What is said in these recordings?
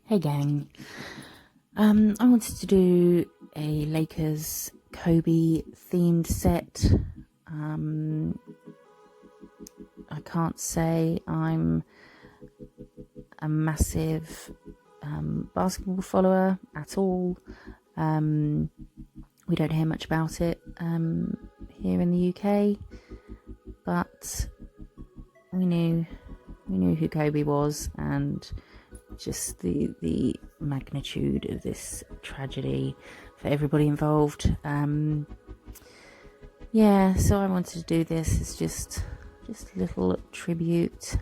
Hey gang, I wanted to do a Lakers Kobe themed set. I can't say I'm a massive basketball follower at all. We don't hear much about it here in the UK, but we knew who Kobe was, and just the magnitude of this tragedy for everybody involved. So I wanted to do this as just a little tribute.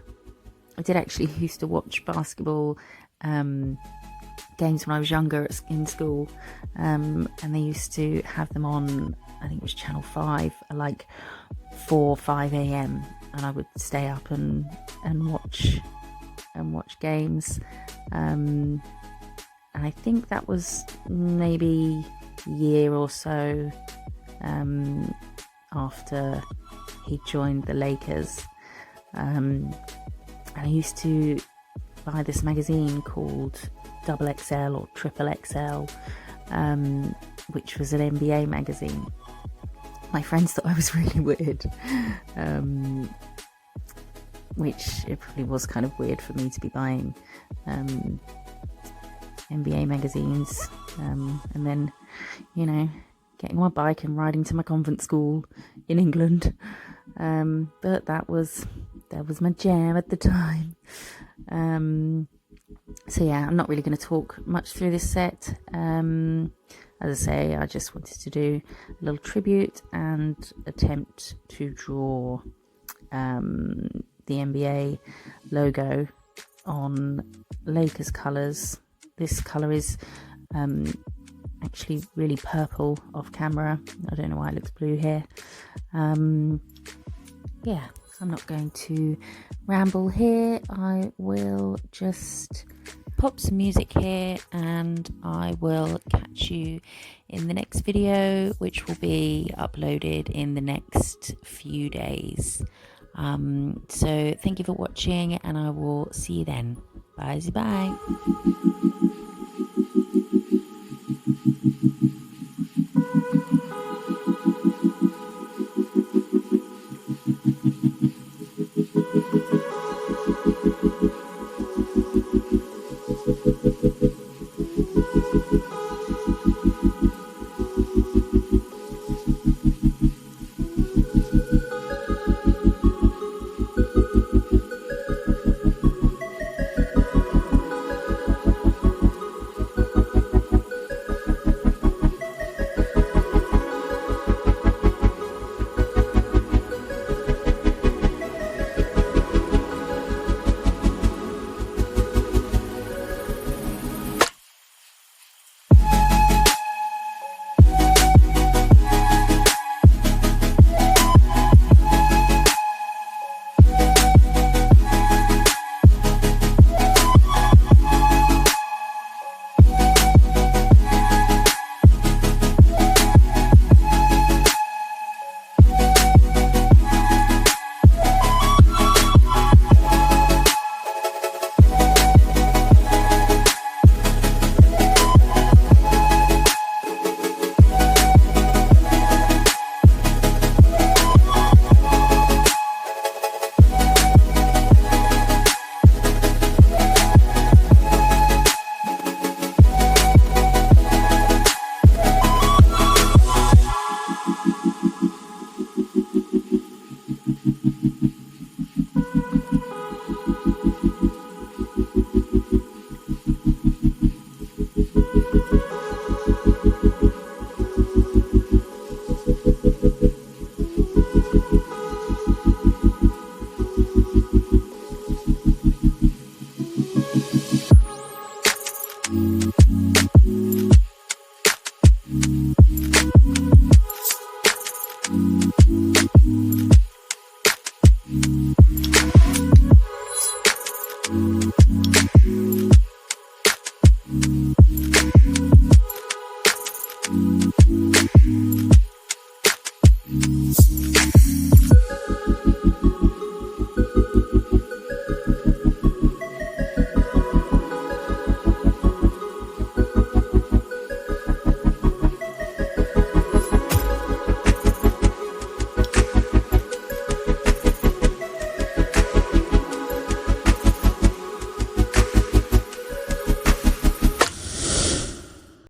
I did actually used to watch basketball games when I was younger in school, and they used to have them on, I think it was Channel 5 at like 4 or 5 a.m, and I would stay up and watch games. And I think that was maybe a year or so after he joined the Lakers. And I used to buy this magazine called Double XL or Triple XL, which was an NBA magazine. My friends thought I was really weird, which it probably was kind of weird for me to be buying NBA magazines, and then, getting on my bike and riding to my convent school in England. But that was my jam at the time. I'm not really going to talk much through this set. As I say, I just wanted to do a little tribute and attempt to draw the NBA logo on Lakers colours. This colour is actually really purple off camera. I don't know why it looks blue here. I'm not going to ramble here. I will just pop some music here, and I will catch you in the next video, which will be uploaded in the next few days. So thank you for watching, and I will see you then. Bye.